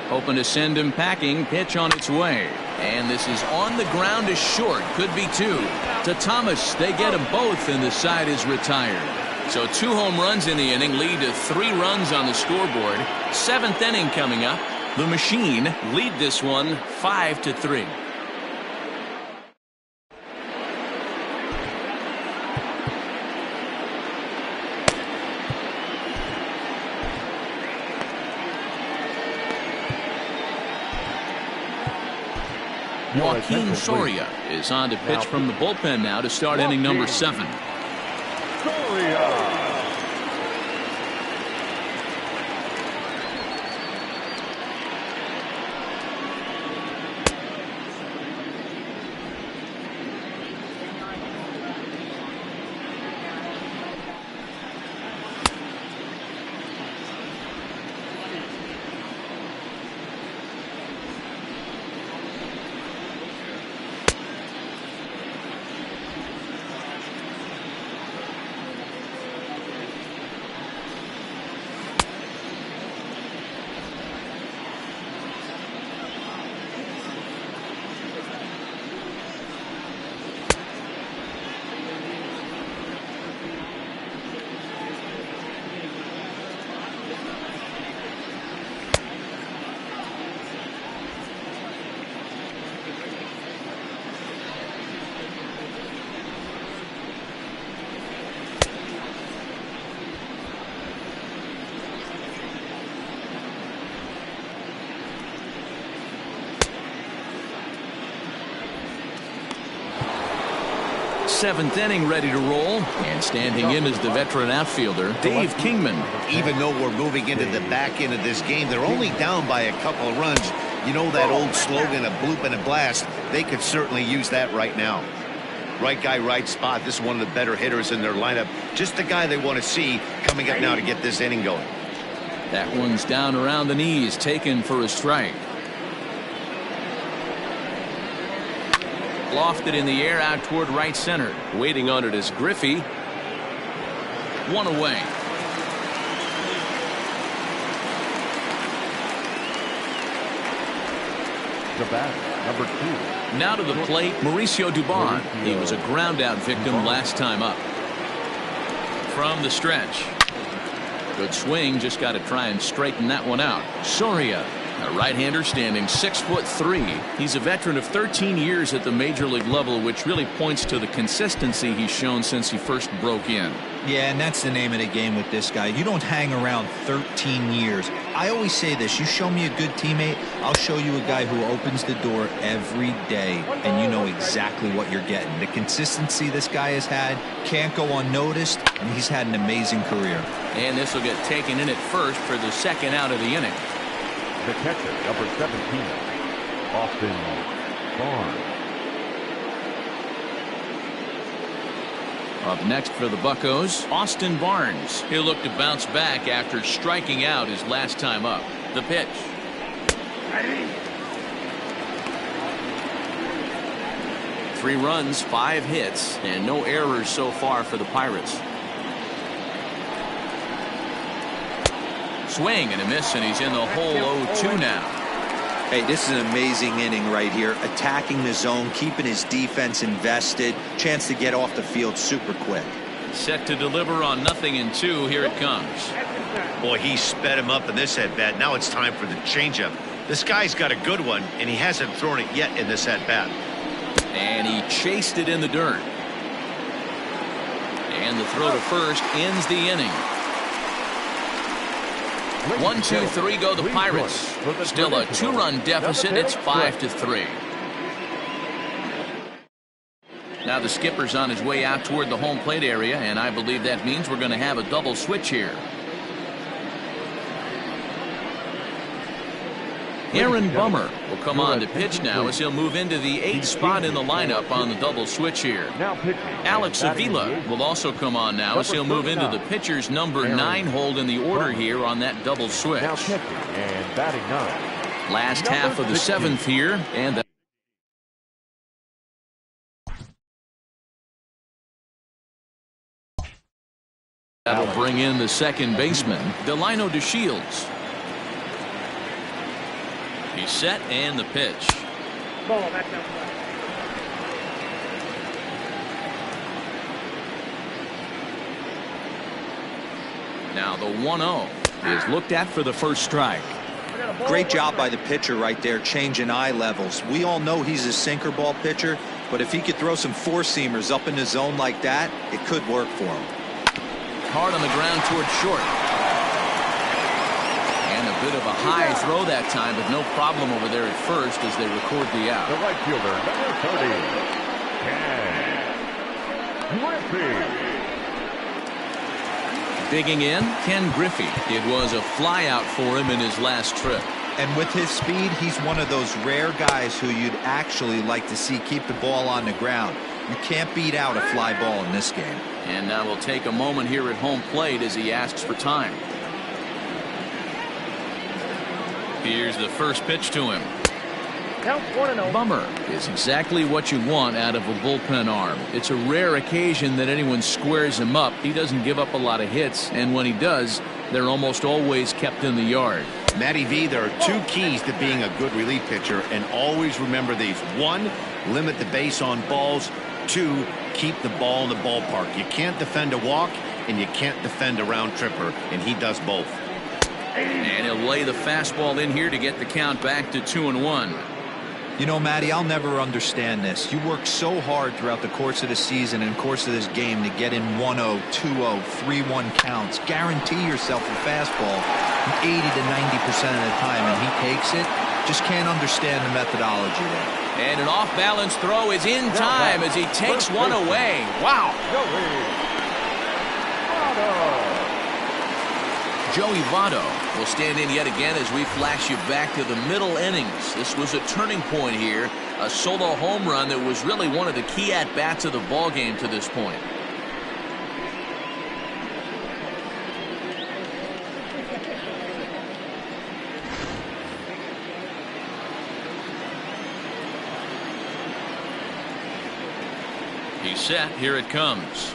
Hoping to send him packing. Pitch on its way. And this is on the ground to short. Could be 2. To Thomas. They get them both, and the side is retired. So 2 home runs in the inning lead to 3 runs on the scoreboard. 7th inning coming up. The Machine lead this one 5-3. Joaquin Soria is on to pitch from the bullpen now to start inning number 7. 7th inning ready to roll. And standing in is the veteran outfielder, Dave Kingman. Even though we're moving into the back end of this game, they're only down by a couple of runs. You know that old slogan, a bloop and a blast? They could certainly use that right now. Right guy, right spot. This is one of the better hitters in their lineup. Just the guy they want to see coming up now to get this inning going. That one's down around the knees, taken for a strike. Lofted in the air out toward right center. Waiting on it is Griffey. One away. The batter, number 2. Now to the plate, Mauricio Dubon. He was a ground out victim last time up. From the stretch. Good swing, just got to try and straighten that one out. Soria, a right-hander standing 6'3". He's a veteran of 13 years at the major league level, which really points to the consistency he's shown since he first broke in. Yeah, and that's the name of the game with this guy. You don't hang around 13 years. I always say this, you show me a good teammate, I'll show you a guy who opens the door every day, and you know exactly what you're getting. The consistency this guy has had can't go unnoticed, and he's had an amazing career. And this will get taken in at first for the second out of the inning. The catcher, number 17, Austin Barnes. Up next for the Buccos, Austin Barnes. He'll look to bounce back after striking out his last time up. The pitch. Three runs, 5 hits, and no errors so far for the Pirates. Swing and a miss, and he's in the hole 0-2 now. Hey, this is an amazing inning right here. Attacking the zone, keeping his defense invested. Chance to get off the field super quick. Set to deliver on 0-2. Here it comes. Boy, he sped him up in this at-bat. Now it's time for the changeup. This guy's got a good one, and he hasn't thrown it yet in this at-bat. And he chased it in the dirt. And the throw to first ends the inning. 1, 2, 3 go the Pirates. Still a 2-run deficit. It's 5-3. Now the skipper's on his way out toward the home plate area, and I believe that means we're going to have a double switch here. Aaron Bummer will come on to pitch now as he'll move into the 8th spot in the lineup on the double switch here. Alex Avila will also come on now as he'll move into the pitcher's number 9 hold in the order here on that double switch. And batting 9. Last half of the 7th here, and that'll bring in the second baseman, Delino DeShields. He's set, and the pitch. Now the 1-0 is looked at for the first strike. Great job by the pitcher right there, changing eye levels. We all know he's a sinker ball pitcher, but if he could throw some four-seamers up in the zone like that, it could work for him. Hard on the ground towards short. And a bit of a high throw that time, but no problem over there at first as they record the out. The right fielder, number 30, Ken Griffey. Digging in, Ken Griffey. It was a flyout for him in his last trip. And with his speed, he's one of those rare guys who you'd actually like to see keep the ball on the ground. You can't beat out a fly ball in this game. And now we'll take a moment here at home plate as he asks for time. Here's the first pitch to him. Bummer is exactly what you want out of a bullpen arm. It's a rare occasion that anyone squares him up. He doesn't give up a lot of hits, and when he does, they're almost always kept in the yard. Matty V, there are 2 keys to being a good relief pitcher, and always remember these. 1, limit the base on balls. 2, keep the ball in the ballpark. You can't defend a walk, and you can't defend a round tripper, and he does both. And he'll lay the fastball in here to get the count back to 2-1. You know, Matty, I'll never understand this. You work so hard throughout the course of the season and course of this game to get in 1-0, 2-0, 3-1 counts. Guarantee yourself a fastball 80 to 90% of the time, and he takes it. Just can't understand the methodology there. And an off-balance throw is in time as he takes one away. Wow. Joey Votto will stand in yet again as we flash you back to the middle innings. This was a turning point here. A solo home run that was really one of the key at-bats of the ball game to this point. He's set. Here it comes.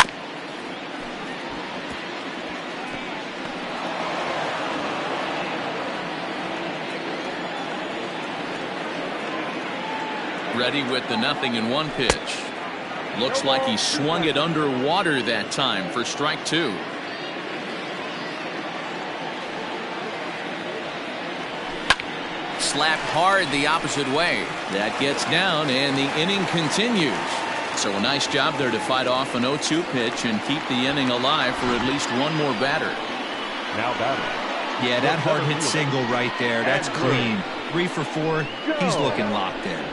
Ready with the 0-1 pitch. Looks like he swung it underwater that time for strike 2. Slapped hard the opposite way. That gets down and the inning continues. So a nice job there to fight off an 0-2 pitch and keep the inning alive for at least one more batter. Now batter. Yeah, that hard hit single right there. That's clean. 3 for 4. He's looking locked in.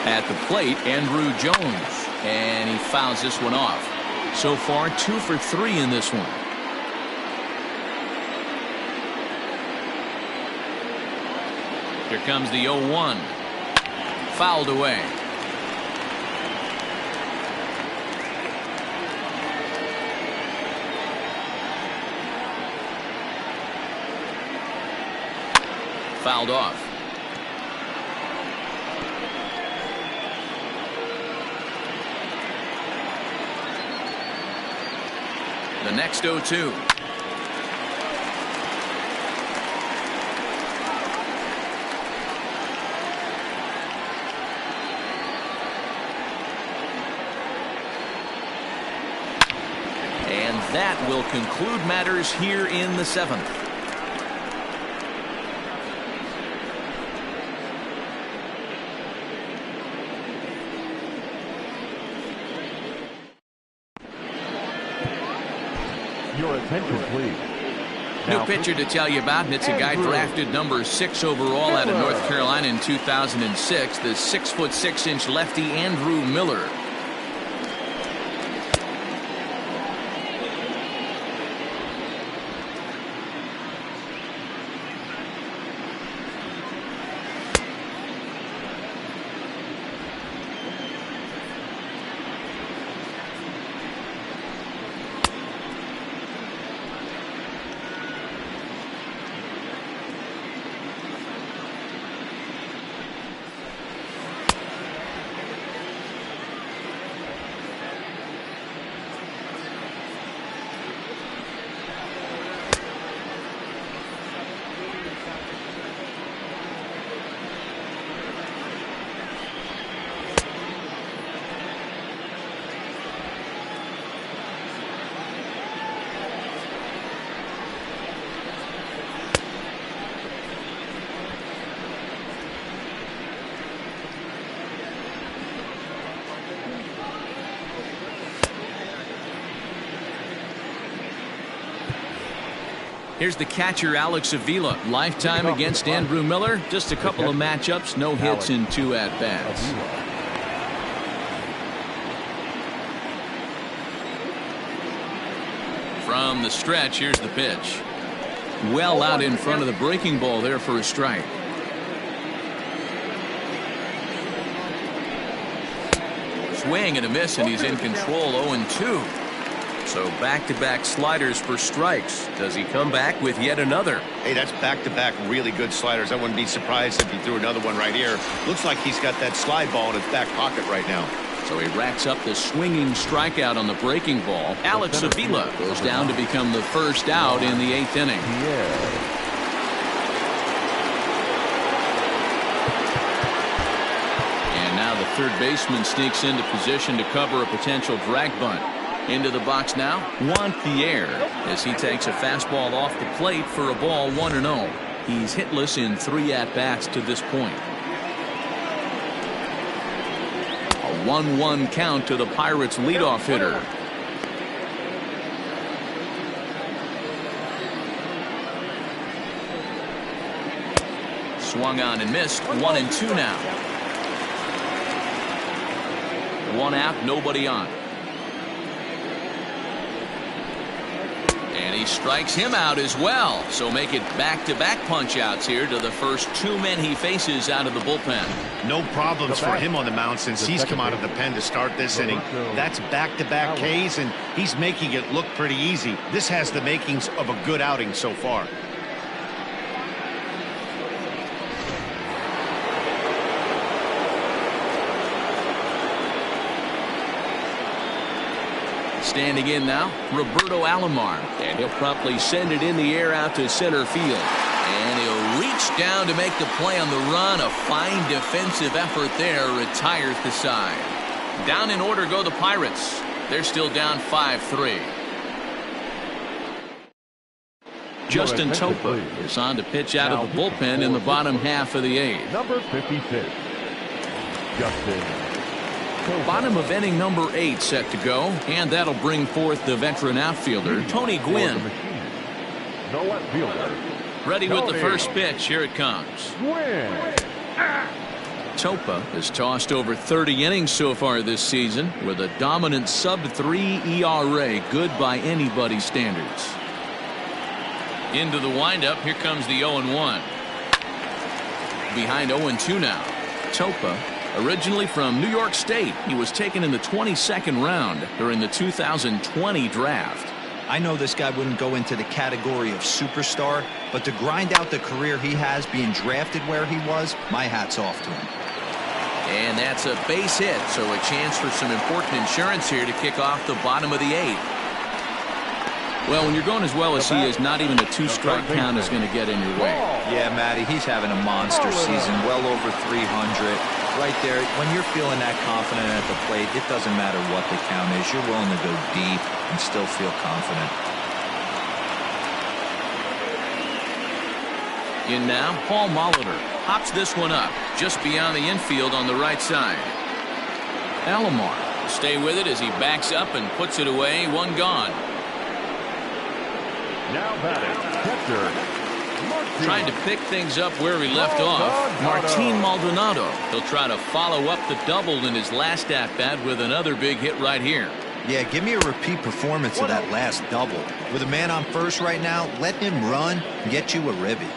At the plate, Andrew Jones, and he fouls this one off. So far 2 for 3 in this one. Here comes the 0-1. Fouled away. Fouled off. The next 0-2. And that will conclude matters here in the 7th. Your attention, please. New pitcher to tell you about, and it's a guy drafted number 6 overall out of North Carolina in 2006, the 6'6" lefty Andrew Miller. Here's the catcher, Alex Avila. Lifetime against Andrew Miller. Just a couple of matchups, no hits in 2 at-bats. From the stretch, here's the pitch. Well out in front of the breaking ball there for a strike. Swing and a miss, and he's in control. 0-2. So back-to-back sliders for strikes. Does he come back with yet another? Hey, that's back-to-back really good sliders. I wouldn't be surprised if he threw another one right here. Looks like he's got that slide ball in his back pocket right now. So he racks up the swinging strikeout on the breaking ball. Alex Avila goes down to become the first out in the 8th inning. And now the third baseman sneaks into position to cover a potential drag bunt. Into the box now, Juan Pierre, as he takes a fastball off the plate for a ball 1-0. He's hitless in 3 at-bats to this point. A 1-1 count to the Pirates leadoff hitter. Swung on and missed. 1-2 now. One out, nobody on. And he strikes him out as well. So make it back-to-back punch-outs here to the first two men he faces out of the bullpen. No problems for him on the mound since he's come out of the pen to start this inning. That's back-to-back Ks, and he's making it look pretty easy. This has the makings of a good outing so far. Standing in now, Roberto Alomar, and he'll promptly send it in the air out to center field. And he'll reach down to make the play on the run. A fine defensive effort there retires the side. Down in order go the Pirates. They're still down 5-3. Justin Topa is on to pitch out of the bullpen in the bottom half of the eighth. Number 56, Justin. Bottom of inning number 8 set to go, and that'll bring forth the veteran outfielder Tony Gwynn. The left fielder. Ready with the first pitch. Here it comes. Gwynn. Topa has tossed over 30 innings so far this season with a dominant sub-3 ERA, good by anybody's standards. Into the windup. Here comes the 0-1. Behind 0-2 now. Topa, originally from New York State, he was taken in the 22nd round during the 2020 draft. I know this guy wouldn't go into the category of superstar, but to grind out the career he has being drafted where he was, my hat's off to him. And that's a base hit, so a chance for some important insurance here to kick off the bottom of the 8th. Well, when you're going as well as he is, not even a 2-strike count is going to get in your way. Yeah, Matty, he's having a monster season, well over 300. Right there, when you're feeling that confident at the plate, it doesn't matter what the count is. You're willing to go deep and still feel confident. In now, Paul Molitor hops this one up just beyond the infield on the right side. Alomar will stay with it as he backs up and puts it away. One gone. Now batting, catcher. Trying to pick things up where he left off. Martin Maldonado. He'll try to follow up the double in his last at-bat with another big hit right here. Yeah, give me a repeat performance of that last double. With a man on first right now, let him run and get you a ribby.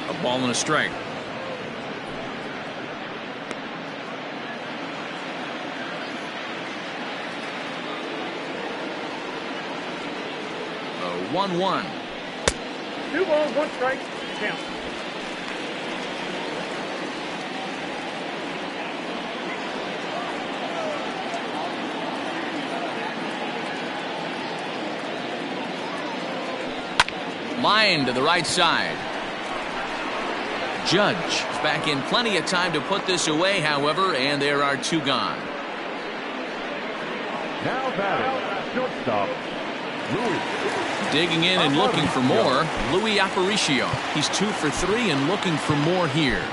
A ball and a strike. A 1-1. 2 balls, 1 strike. Count. Line to the right side. Judge is back in plenty of time to put this away, however, and there are 2 gone. Now batting, shortstop, Louis. Digging in and looking for more, Louis Aparicio. He's 2 for 3 and looking for more here.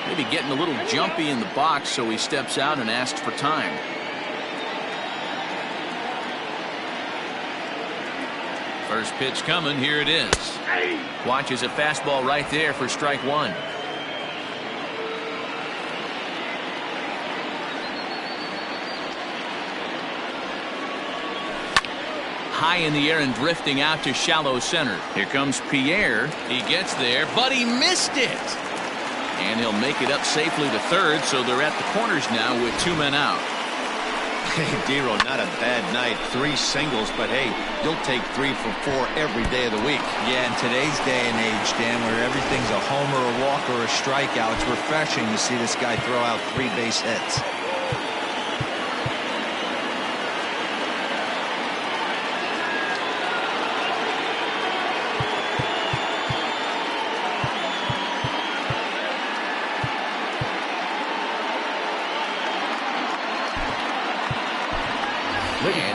Maybe getting a little jumpy in the box, so he steps out and asks for time. First pitch coming. Here it is. Watches a fastball right there for strike 1. High in the air and drifting out to shallow center. Here comes Pierre. He gets there, but he missed it. And he'll make it up safely to third, so they're at the corners now with 2 men out. Hey, Dero, not a bad night. 3 singles, but hey, you'll take 3 for 4 every day of the week. Yeah, in today's day and age, Dan, where everything's a homer, a walk, or a strikeout, it's refreshing to see this guy throw out 3 base hits.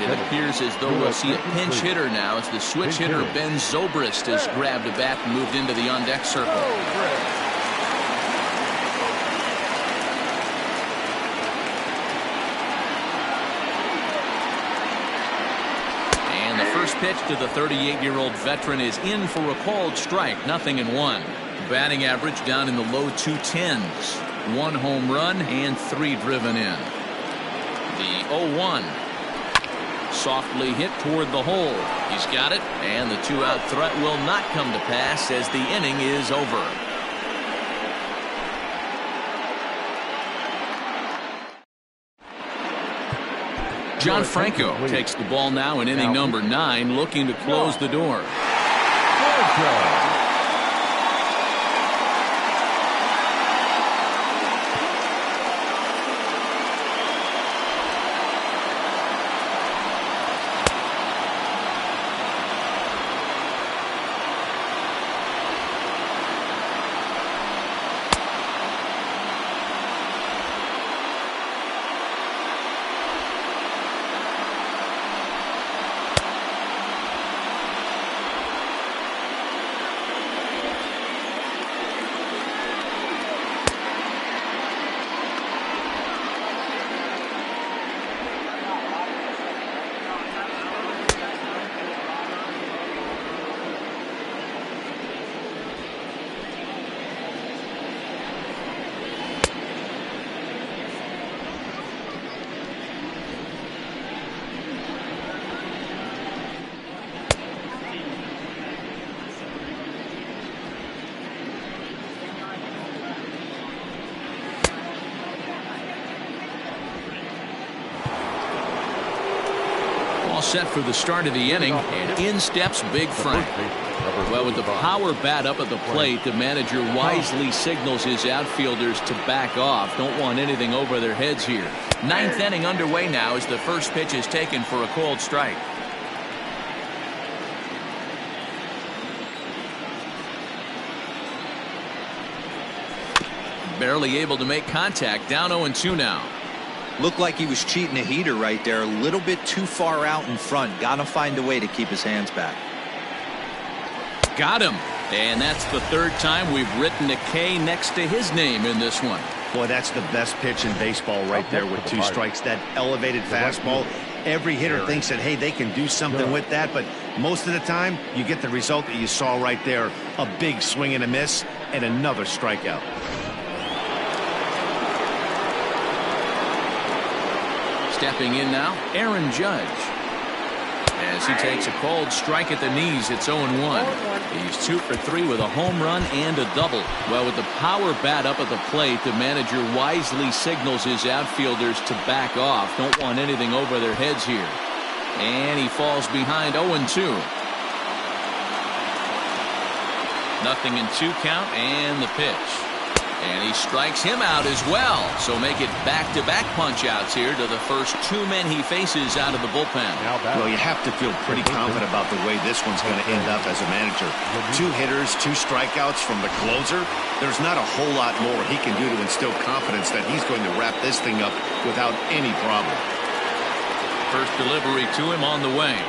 It appears as though we'll see a pinch hitter now as the switch hitter Ben Zobrist has grabbed a bat and moved into the on-deck circle. And the first pitch to the 38-year-old veteran is in for a called strike, 0-1. Batting average down in the low 210s. 1 home run and 3 driven in. The 0-1. Softly hit toward the hole. He's got it, and the 2-out threat will not come to pass as the inning is over. John Franco takes the ball now in inning number 9, looking to close the door. Set for the start of the inning, and in steps Big Frank. Well, with the power bat up at the plate, the manager wisely signals his outfielders to back off. Don't want anything over their heads here. 9th inning underway now as the first pitch is taken for a called strike. Barely able to make contact, down 0-2 now. Looked like he was cheating a heater right there, a little bit too far out in front. Gotta find a way to keep his hands back. Got him. And that's the 3rd time we've written a K next to his name in this one. Boy, that's the best pitch in baseball right there with 2 strikes. That elevated fastball. Every hitter thinks that, hey, they can do something with that, but most of the time you get the result that you saw right there. A big swing and a miss and another strikeout. Stepping in now, Aaron Judge. As he takes a called strike at the knees, it's 0-1. He's 2 for 3 with a home run and a double. Well, with the power bat up at the plate, the manager wisely signals his outfielders to back off. Don't want anything over their heads here. And he falls behind 0-2. 0-2 count and the pitch. And he strikes him out as well. So make it back-to-back punch-outs here to the first 2 men he faces out of the bullpen. Well, you have to feel pretty confident about the way this one's going to end up as a manager. 2 hitters, 2 strikeouts from the closer. There's not a whole lot more he can do to instill confidence that he's going to wrap this thing up without any problem. First delivery to him on the way.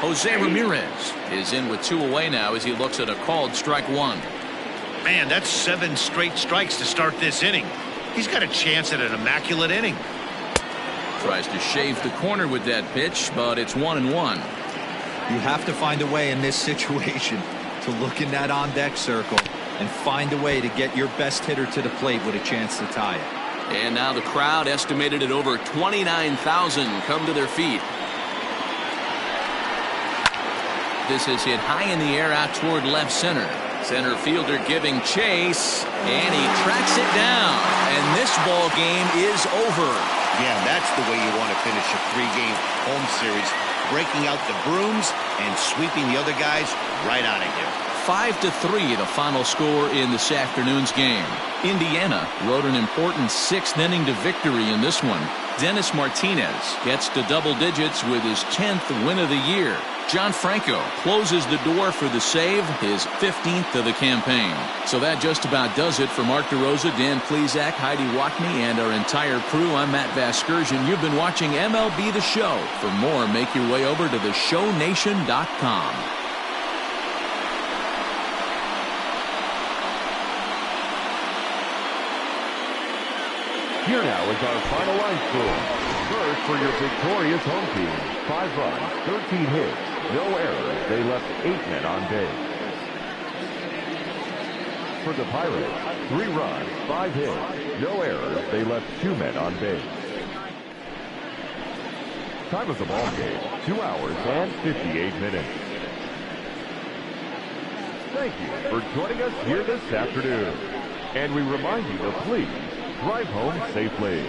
Jose Ramirez is in with 2 away now as he looks at a called strike 1. Man, that's 7 straight strikes to start this inning. He's got a chance at an immaculate inning. Tries to shave the corner with that pitch, but it's 1-1. You have to find a way in this situation to look in that on-deck circle and find a way to get your best hitter to the plate with a chance to tie it. And now the crowd, estimated at over 29,000, come to their feet. This is hit high in the air out toward left center. Center fielder giving chase, and he tracks it down. And this ball game is over. Yeah, that's the way you want to finish a 3-game home series. Breaking out the brooms and sweeping the other guys right out of here. 5-3 the final score in this afternoon's game. Indiana rode an important 6th inning to victory in this one. Dennis Martinez gets to double digits with his 10th win of the year. John Franco closes the door for the save, his 15th of the campaign. So that just about does it for Mark DeRosa, Dan Plesac, Heidi Wackney, and our entire crew. I'm Matt Vasgersian. You've been watching MLB The Show. For more, make your way over to theshownation.com. Here now is our final line score. First for your victorious home team. 5 runs, 13 hits, no errors. They left 8 men on base. For the Pirates, 3 runs, 5 hits, no errors. They left 2 men on base. Time of the ball game, 2 hours and 58 minutes. Thank you for joining us here this afternoon. And we remind you to please drive home safely.